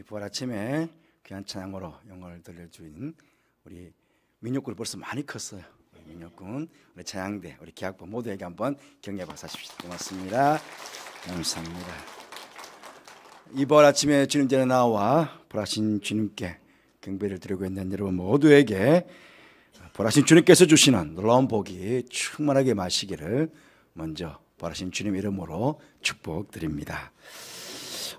부활 아침에 귀한 찬양으로 영광을 돌려주인 우리 민혁군이 벌써 많이 컸어요. 민혁군, 우리 찬양대, 우리 기학부 모두에게 한번 격려 박수 하십시오. 고맙습니다. 감사합니다. 이 부활 아침에 주님 전에 나와 부활하신 주님께 경배를 드리고 있는 여러분 모두에게 부활하신 주님께서 주시는 놀라운 복이 충만하게 마시기를 먼저 부활하신 주님 이름으로 축복드립니다.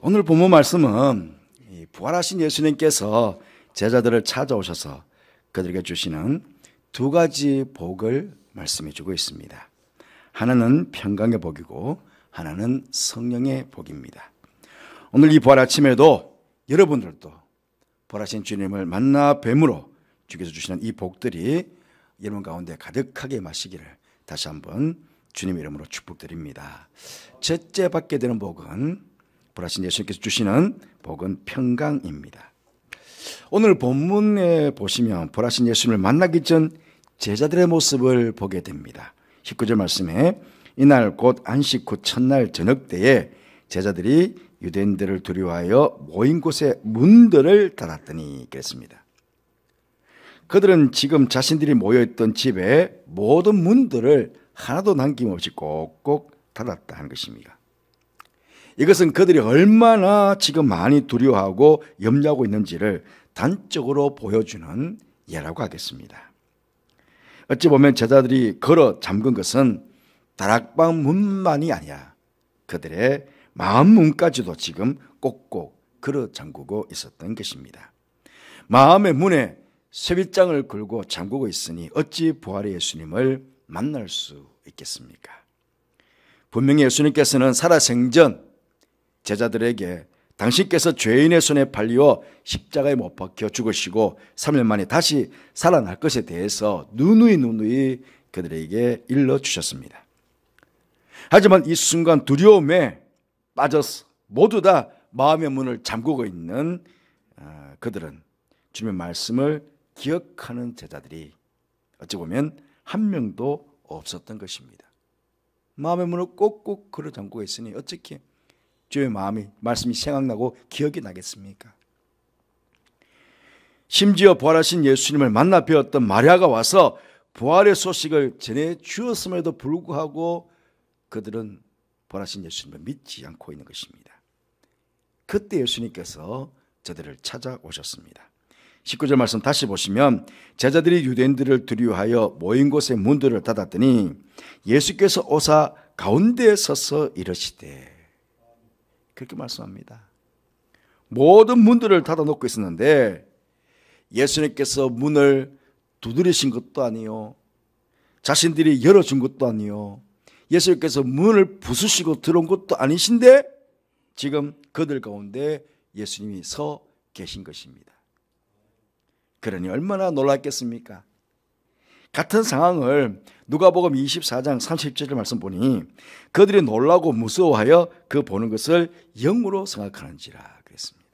오늘 본문 말씀은 부활하신 예수님께서 제자들을 찾아오셔서 그들에게 주시는 두 가지 복을 말씀해 주고 있습니다. 하나는 평강의 복이고 하나는 성령의 복입니다. 오늘 이 부활 아침에도 여러분들도 부활하신 주님을 만나 뵈므로 주께서 주시는 이 복들이 여러분 가운데 가득하게 마시기를 다시 한번 주님 이름으로 축복드립니다. 첫째 받게 되는 복은 부활하신 예수님께서 주시는 복은 평강입니다. 오늘 본문에 보시면 부활하신 예수님을 만나기 전 제자들의 모습을 보게 됩니다. 19절 말씀에 이날 곧 안식 후 첫날 저녁 때에 제자들이 유대인들을 두려워하여 모인 곳에 문들을 닫았더니 그랬습니다. 그들은 지금 자신들이 모여있던 집에 모든 문들을 하나도 남김없이 꼭꼭 닫았다 하는 것입니다. 이것은 그들이 얼마나 지금 많이 두려워하고 염려하고 있는지를 단적으로 보여주는 예라고 하겠습니다. 어찌 보면 제자들이 걸어 잠근 것은 다락방 문만이 아니라 그들의 마음 문까지도 지금 꼭꼭 걸어 잠그고 있었던 것입니다. 마음의 문에 쇠빗장을 걸고 잠그고 있으니 어찌 부활의 예수님을 만날 수 있겠습니까? 분명히 예수님께서는 살아생전 제자들에게 당신께서 죄인의 손에 팔려 십자가에 못 박혀 죽으시고 3일 만에 다시 살아날 것에 대해서 누누이 그들에게 일러주셨습니다. 하지만 이 순간 두려움에 빠져서 모두 다 마음의 문을 잠그고 있는 그들은 주님의 말씀을 기억하는 제자들이 어찌 보면 한 명도 없었던 것입니다. 마음의 문을 꼭꼭 걸어 잠그고 있으니 어떻게 주의 말씀이 생각나고 기억이 나겠습니까? 심지어 부활하신 예수님을 만나 뵈었던 마리아가 와서 부활의 소식을 전해 주었음에도 불구하고 그들은 부활하신 예수님을 믿지 않고 있는 것입니다. 그때 예수님께서 저들을 찾아오셨습니다. 19절 말씀 다시 보시면 제자들이 유대인들을 두려워하여 모인 곳에 문들을 닫았더니 예수께서 오사 가운데에 서서 이르시되 그렇게 말씀합니다. 모든 문들을 닫아놓고 있었는데 예수님께서 문을 두드리신 것도 아니요 자신들이 열어준 것도 아니요 예수님께서 문을 부수시고 들어온 것도 아니신데 지금 그들 가운데 예수님이 서 계신 것입니다. 그러니 얼마나 놀랐겠습니까? 같은 상황을 누가복음 24장 30절 말씀 보니 그들이 놀라고 무서워하여 그 보는 것을 영으로 생각하는지라 그랬습니다.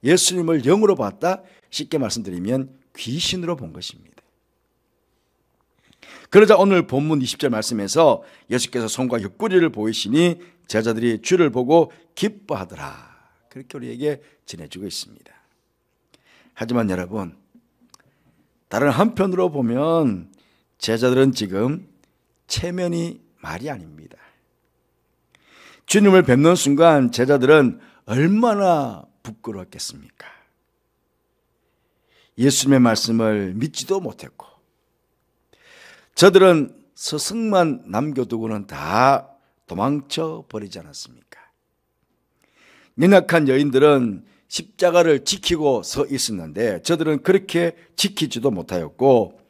예수님을 영으로 봤다? 쉽게 말씀드리면 귀신으로 본 것입니다. 그러자 오늘 본문 20절 말씀에서 예수께서 손과 옆구리를 보이시니 제자들이 주를 보고 기뻐하더라. 그렇게 우리에게 전해주고 있습니다. 하지만 여러분, 다른 한편으로 보면 제자들은 지금 체면이 말이 아닙니다. 주님을 뵙는 순간 제자들은 얼마나 부끄러웠겠습니까? 예수님의 말씀을 믿지도 못했고 저들은 스승만 남겨두고는 다 도망쳐 버리지 않았습니까? 연약한 여인들은 십자가를 지키고 서 있었는데 저들은 그렇게 지키지도 못하였고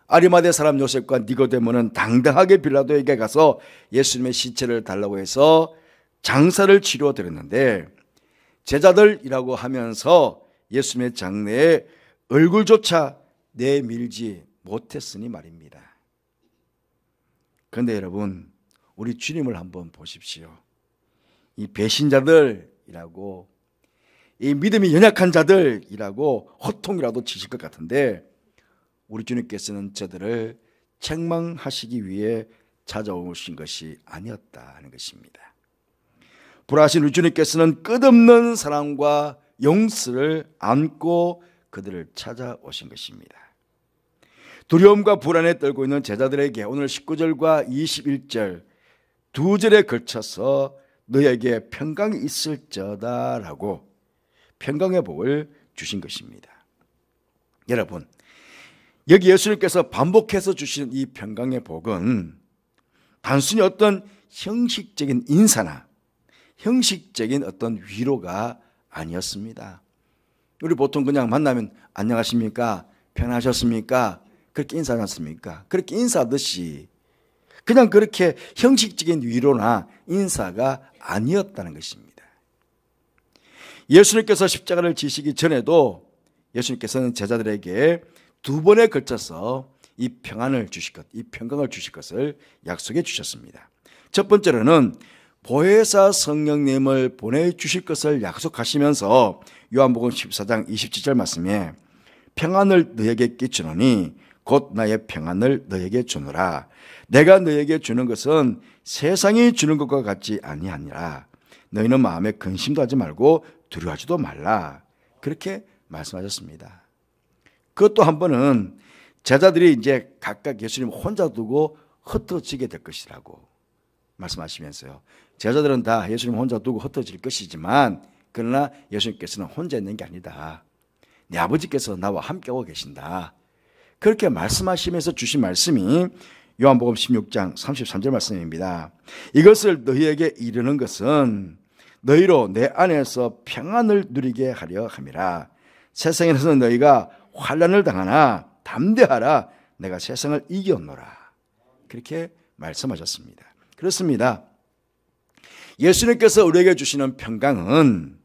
아리마대 사람 요셉과 니고데모는 당당하게 빌라도에게 가서 예수님의 시체를 달라고 해서 장사를 치러드렸는데 제자들이라고 하면서 예수님의 장례에 얼굴조차 내밀지 못했으니 말입니다. 그런데 여러분 우리 주님을 한번 보십시오. 이 배신자들이라고 이 믿음이 연약한 자들이라고 호통이라도 치실 것 같은데 우리 주님께서는 저들을 책망하시기 위해 찾아오신 것이 아니었다 하는 것입니다. 불화하신 우리 주님께서는 끝없는 사랑과 용서를 안고 그들을 찾아오신 것입니다. 두려움과 불안에 떨고 있는 제자들에게 오늘 19절과 21절 두 절에 걸쳐서 너에게 평강이 있을저다 라고 평강의 복을 주신 것입니다. 여러분, 여기 예수님께서 반복해서 주시는 이 평강의 복은 단순히 어떤 형식적인 인사나 형식적인 어떤 위로가 아니었습니다. 우리 보통 그냥 만나면 안녕하십니까? 편하셨습니까? 그렇게 인사하지 않습니까? 그렇게 인사하듯이 그냥 그렇게 형식적인 위로나 인사가 아니었다는 것입니다. 예수님께서 십자가를 지시기 전에도 예수님께서는 제자들에게 두 번에 걸쳐서 이 평안을 주실 것, 이 평강을 주실 것을 약속해 주셨습니다. 첫 번째로는 보혜사 성령님을 보내주실 것을 약속하시면서 요한복음 14장 27절 말씀에 평안을 너에게 끼치노니 곧 나의 평안을 너에게 주노라. 내가 너에게 주는 것은 세상이 주는 것과 같지 아니하니라. 너희는 마음에 근심도 하지 말고 두려워하지도 말라. 그렇게 말씀하셨습니다. 그것도 한 번은 제자들이 이제 각각 예수님 혼자 두고 흩어지게 될 것이라고 말씀하시면서요. 제자들은 다 예수님 혼자 두고 흩어질 것이지만 그러나 예수님께서는 혼자 있는 게 아니다. 내 아버지께서 나와 함께하고 계신다. 그렇게 말씀하시면서 주신 말씀이 요한복음 16장 33절 말씀입니다. 이것을 너희에게 이르는 것은 너희로 내 안에서 평안을 누리게 하려 함이라. 세상에서는 너희가 환난을 당하나 담대하라. 내가 세상을 이겼노라. 그렇게 말씀하셨습니다. 그렇습니다. 예수님께서 우리에게 주시는 평강은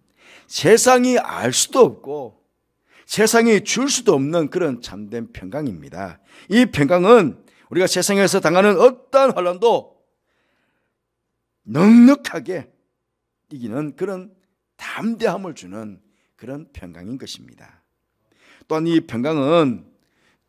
세상이 알 수도 없고 세상이 줄 수도 없는 그런 참된 평강입니다. 이 평강은 우리가 세상에서 당하는 어떠한 환난도 넉넉하게 이기는 그런 담대함을 주는 그런 평강인 것입니다. 또한 이 평강은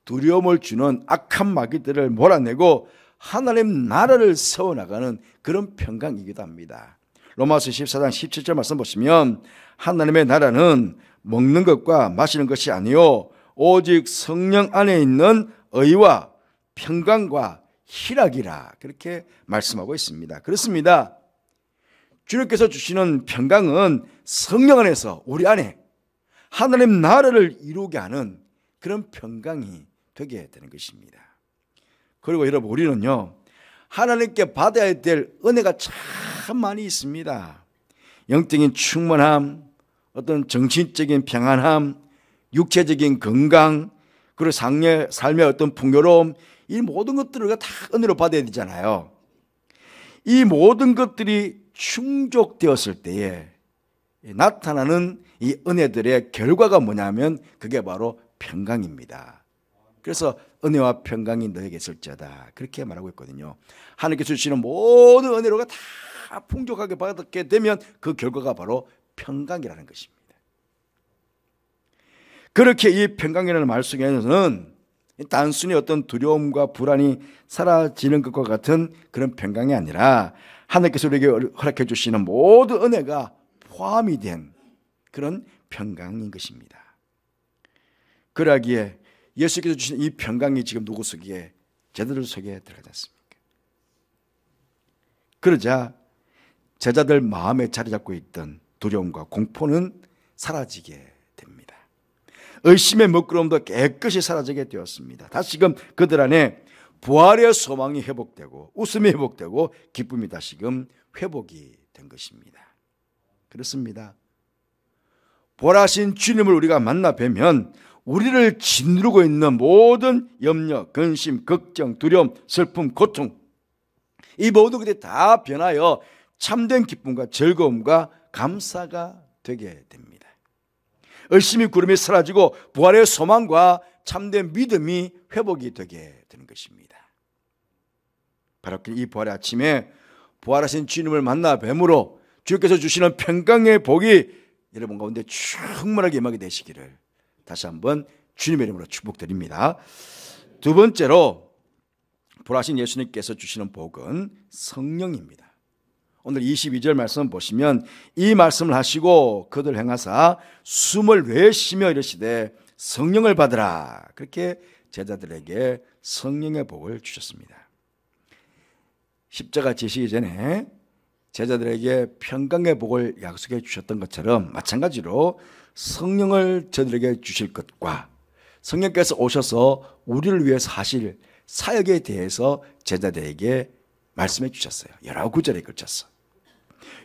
두려움을 주는 악한 마귀들을 몰아내고 하나님 나라를 세워나가는 그런 평강이기도 합니다. 로마서 14장 17절 말씀 보시면 하나님의 나라는 먹는 것과 마시는 것이 아니요 오직 성령 안에 있는 의와 평강과 희락이라 그렇게 말씀하고 있습니다. 그렇습니다. 주님께서 주시는 평강은 성령 안에서 우리 안에 하나님 나라를 이루게 하는 그런 평강이 되게 되는 것입니다. 그리고 여러분 우리는요 하나님께 받아야 될 은혜가 참 많이 있습니다. 영적인 충만함, 어떤 정신적인 평안함, 육체적인 건강, 그리고 삶의 어떤 풍요로움, 이 모든 것들을 우리가 다 은혜로 받아야 되잖아요. 이 모든 것들이 충족되었을 때에 나타나는 이 은혜들의 결과가 뭐냐면 그게 바로 평강입니다. 그래서 은혜와 평강이 너에게 있을지어다 그렇게 말하고 있거든요. 하나님께서 주시는 모든 은혜로가 다 풍족하게 받게 되면 그 결과가 바로 평강이라는 것입니다. 그렇게 이 평강이라는 말 속에는 단순히 어떤 두려움과 불안이 사라지는 것과 같은 그런 평강이 아니라 하나님께서 우리에게 허락해 주시는 모든 은혜가 포함이 된 그런 평강인 것입니다. 그러기에 예수께서 주신 이 평강이 지금 누구 속에, 제자들 속에 들어가지 않습니까? 그러자 제자들 마음에 자리 잡고 있던 두려움과 공포는 사라지게 됩니다. 의심의 먹구름도 깨끗이 사라지게 되었습니다. 다시금 그들 안에 부활의 소망이 회복되고 웃음이 회복되고 기쁨이 다시금 회복이 된 것입니다. 그렇습니다. 부활하신 주님을 우리가 만나 뵈면 우리를 짓누르고 있는 모든 염려, 근심, 걱정, 두려움, 슬픔, 고통 이 모든 것들이 다 변하여 참된 기쁨과 즐거움과 감사가 되게 됩니다. 의심이 구름이 사라지고 부활의 소망과 참된 믿음이 회복이 되게 되는 것입니다. 바로 이 부활의 아침에 부활하신 주님을 만나 뵈므로 주께서 주시는 평강의 복이 여러분 가운데 충만하게 임하게 되시기를 다시 한번 주님의 이름으로 축복드립니다. 두 번째로 부활하신 예수님께서 주시는 복은 성령입니다. 오늘 22절 말씀 보시면 이 말씀을 하시고 그들 행하사 숨을 내쉬며 이르시되 성령을 받으라. 그렇게 제자들에게 성령의 복을 주셨습니다. 십자가 지시기 전에 제자들에게 평강의 복을 약속해 주셨던 것처럼 마찬가지로 성령을 저들에게 주실 것과 성령께서 오셔서 우리를 위해서 하실 사역에 대해서 제자들에게 말씀해 주셨어요. 여러 구절에 걸쳐서.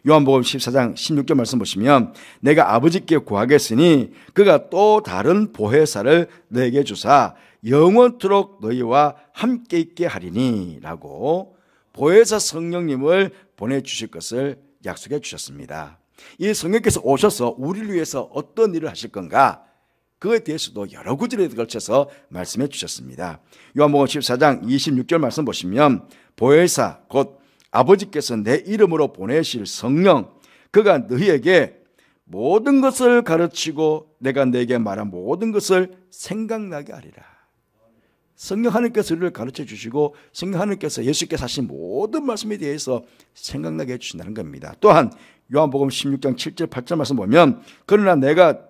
요한복음 14장 16절 말씀 보시면 내가 아버지께 구하겠으니 그가 또 다른 보혜사를 너에게 주사 영원토록 너희와 함께 있게 하리니 라고 보혜사 성령님을 보내주실 것을 약속해 주셨습니다. 이 성령께서 오셔서 우리를 위해서 어떤 일을 하실 건가, 그에 대해서도 여러 구절에 걸쳐서 말씀해 주셨습니다. 요한복음 14장 26절 말씀 보시면 보혜사 곧 아버지께서 내 이름으로 보내실 성령, 그가 너희에게 모든 것을 가르치고 내가 너에게 말한 모든 것을 생각나게 하리라. 성령 하나님께서 우리를 가르쳐 주시고 성령 하나님께서 예수께서 하신 모든 말씀에 대해서 생각나게 해주신다는 겁니다. 또한 요한복음 16장 7절 8절 말씀 보면 그러나 내가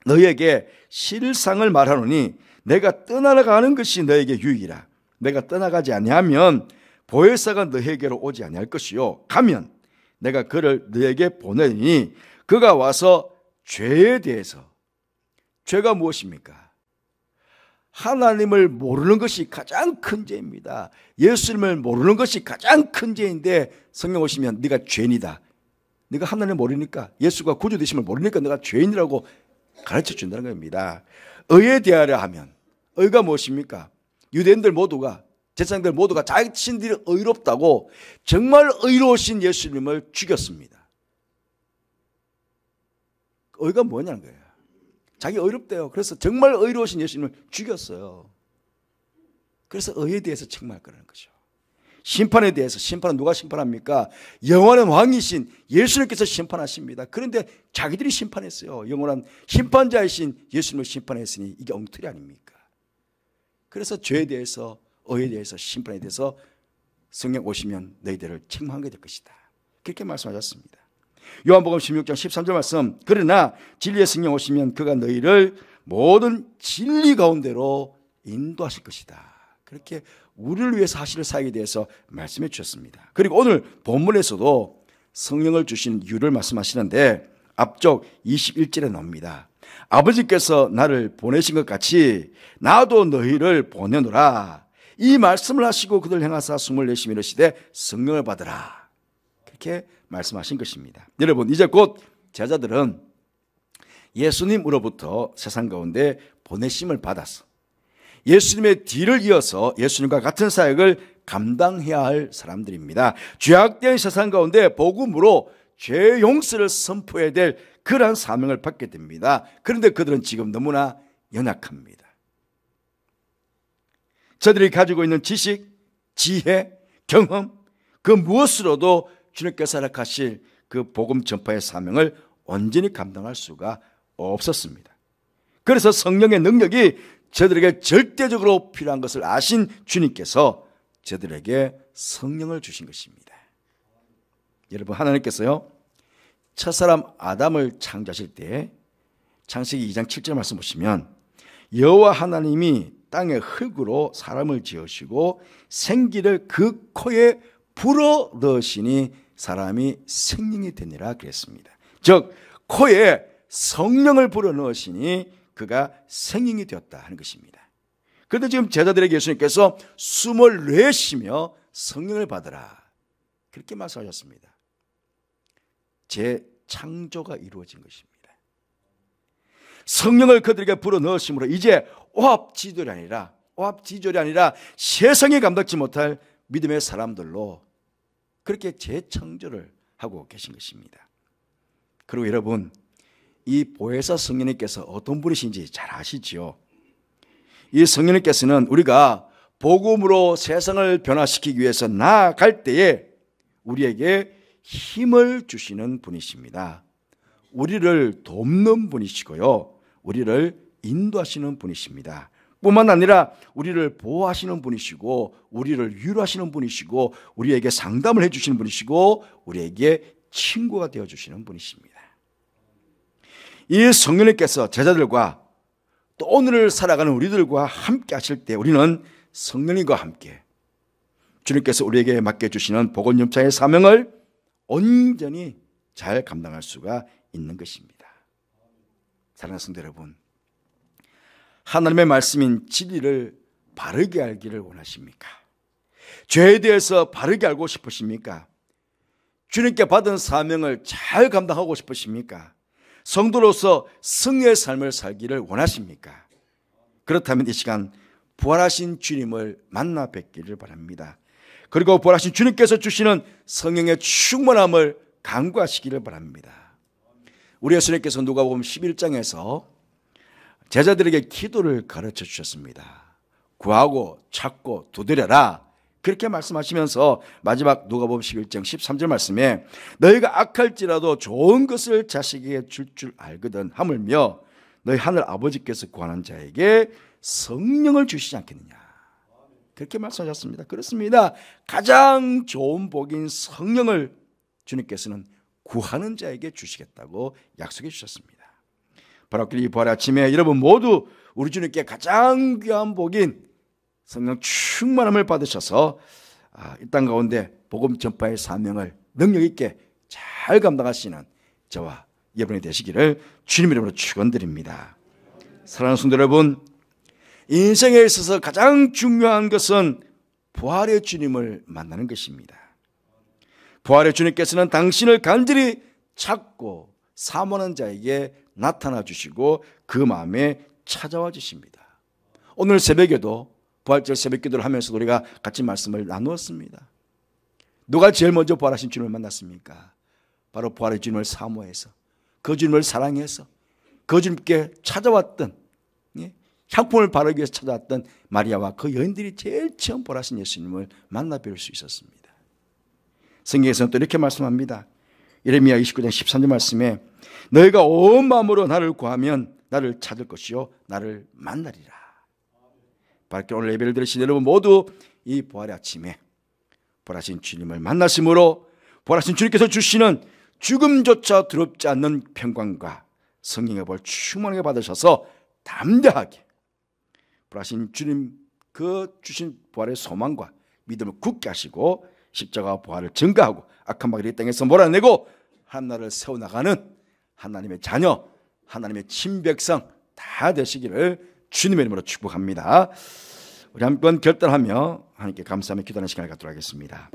너희에게 실상을 말하노니 내가 떠나가는 것이 너에게 유익이라. 내가 떠나가지 아니하면 보혜사가 너희에게로 오지 아니할 것이요 가면 내가 그를 너희에게 보내니 그가 와서 죄에 대해서, 죄가 무엇입니까? 하나님을 모르는 것이 가장 큰 죄입니다. 예수님을 모르는 것이 가장 큰 죄인데 성령 오시면 네가 죄인이다, 네가 하나님을 모르니까, 예수가 구주 되심을 모르니까 네가 죄인이라고 가르쳐 준다는 겁니다. 의에 대하려 하면, 의가 무엇입니까? 유대인들 모두가, 제사장들 모두가 자신들이 의롭다고 정말 의로우신 예수님을 죽였습니다. 의가 뭐냐는 거예요. 자기 의롭대요. 그래서 정말 의로우신 예수님을 죽였어요. 그래서 의에 대해서 책망할 거라는 거죠. 심판에 대해서, 심판은 누가 심판합니까? 영원한 왕이신 예수님께서 심판하십니다. 그런데 자기들이 심판했어요. 영원한 심판자이신 예수님을 심판했으니 이게 엉터리 아닙니까? 그래서 죄에 대해서, 의에 대해서, 심판에 대해서 성령 오시면 너희들을 책망하게 될 것이다. 그렇게 말씀하셨습니다. 요한복음 16장 13절 말씀, 그러나 진리의 성령 오시면 그가 너희를 모든 진리 가운데로 인도하실 것이다. 그렇게 우리를 위해서 하실 사역에 대해서 말씀해 주셨습니다. 그리고 오늘 본문에서도 성령을 주신 이유를 말씀하시는데 앞쪽 21절에 나옵니다. 아버지께서 나를 보내신 것 같이 나도 너희를 보내노라. 이 말씀을 하시고 그들 행하사 숨을 내쉬며 이르시되 성령을 받으라. 그렇게 말씀하신 것입니다. 여러분, 이제 곧 제자들은 예수님으로부터 세상 가운데 보내심을 받아서 예수님의 뒤를 이어서 예수님과 같은 사역을 감당해야 할 사람들입니다. 죄악된 세상 가운데 복음으로 죄 용서를 선포해야 될 그러한 사명을 받게 됩니다. 그런데 그들은 지금 너무나 연약합니다. 저들이 가지고 있는 지식, 지혜, 경험, 그 무엇으로도 주님께서 허락하실 그 복음 전파의 사명을 온전히 감당할 수가 없었습니다. 그래서 성령의 능력이 저들에게 절대적으로 필요한 것을 아신 주님께서 저들에게 성령을 주신 것입니다. 여러분, 하나님께서요 첫사람 아담을 창조하실 때 창세기 2장 7절 말씀 보시면 여호와 하나님이 땅의 흙으로 사람을 지으시고 생기를 그 코에 불어 넣으시니 사람이 생명이 되니라 그랬습니다. 즉 코에 성령을 불어 넣으시니 그가 생명이 되었다 하는 것입니다. 그런데 지금 제자들에게 예수님께서 숨을 내쉬며 성령을 받으라 그렇게 말씀하셨습니다. 재창조가 이루어진 것입니다. 성령을 그들에게 불어 넣으심으로 이제 오합지졸이 아니라 세상에 감당치 못할 믿음의 사람들로 그렇게 재창조를 하고 계신 것입니다. 그리고 여러분, 이 보혜사 성령님께서 어떤 분이신지 잘 아시지요? 이 성령님께서는 우리가 복음으로 세상을 변화시키기 위해서 나아갈 때에 우리에게 힘을 주시는 분이십니다. 우리를 돕는 분이시고요, 우리를 인도하시는 분이십니다. 뿐만 아니라 우리를 보호하시는 분이시고 우리를 위로하시는 분이시고 우리에게 상담을 해주시는 분이시고 우리에게 친구가 되어주시는 분이십니다. 이 성령님께서 제자들과 또 오늘을 살아가는 우리들과 함께 하실 때 우리는 성령님과 함께 주님께서 우리에게 맡겨주시는 복음연차의 사명을 온전히 잘 감당할 수가 있는 것입니다. 사랑하는 성도 여러분, 하나님의 말씀인 진리를 바르게 알기를 원하십니까? 죄에 대해서 바르게 알고 싶으십니까? 주님께 받은 사명을 잘 감당하고 싶으십니까? 성도로서 승리의 삶을 살기를 원하십니까? 그렇다면 이 시간 부활하신 주님을 만나 뵙기를 바랍니다. 그리고 부활하신 주님께서 주시는 성령의 충만함을 간구하시기를 바랍니다. 우리 예수님께서 누가복음 11장에서 제자들에게 기도를 가르쳐 주셨습니다. 구하고 찾고 두드려라, 그렇게 말씀하시면서 마지막 누가복음 11장 13절 말씀에 너희가 악할지라도 좋은 것을 자식에게 줄 알거든 하물며 너희 하늘 아버지께서 구하는 자에게 성령을 주시지 않겠느냐, 그렇게 말씀하셨습니다. 그렇습니다. 가장 좋은 복인 성령을 주님께서는 구하는 자에게 주시겠다고 약속해 주셨습니다. 바로 이 부활 아침에 여러분 모두 우리 주님께 가장 귀한 복인 성령 충만함을 받으셔서 이 땅 가운데 복음 전파의 사명을 능력 있게 잘 감당하시는 저와 여러분이 되시기를 주님 이름으로 축원드립니다. 사랑하는 성도 여러분, 인생에 있어서 가장 중요한 것은 부활의 주님을 만나는 것입니다. 부활의 주님께서는 당신을 간절히 찾고 사모하는 자에게 나타나 주시고 그 마음에 찾아와 주십니다. 오늘 새벽에도 부활절 새벽 기도를 하면서 우리가 같이 말씀을 나누었습니다. 누가 제일 먼저 부활하신 주님을 만났습니까? 바로 부활의 주님을 사모해서 그 주님을 사랑해서 그 주님께 찾아왔던, 향품을 바르기 위해서 찾아왔던 마리아와 그 여인들이 제일 처음 부활하신 예수님을 만나 뵐 수 있었습니다. 성경에서는 또 이렇게 말씀합니다. 예레미야 29장 13절 말씀에 너희가 온 마음으로 나를 구하면 나를 찾을 것이요 나를 만나리라. 바로 오늘 예배를 들으신 여러분 모두 이 부활의 아침에 부활하신 주님을 만나심으로 부활하신 주님께서 주시는 죽음조차 두렵지 않는 평강과 성령의 벌 충만하게 받으셔서 담대하게 부활하신 주님 그 주신 부활의 소망과 믿음을 굳게 하시고 십자가 부활을 증거하고 악한 마귀를 이 땅에서 몰아내고 하나님을 세워나가는 하나님의 자녀, 하나님의 친백성 다 되시기를 주님의 이름으로 축복합니다. 우리 한번 결단하며 하나님께 감사하며 기도하는 시간을 갖도록 하겠습니다.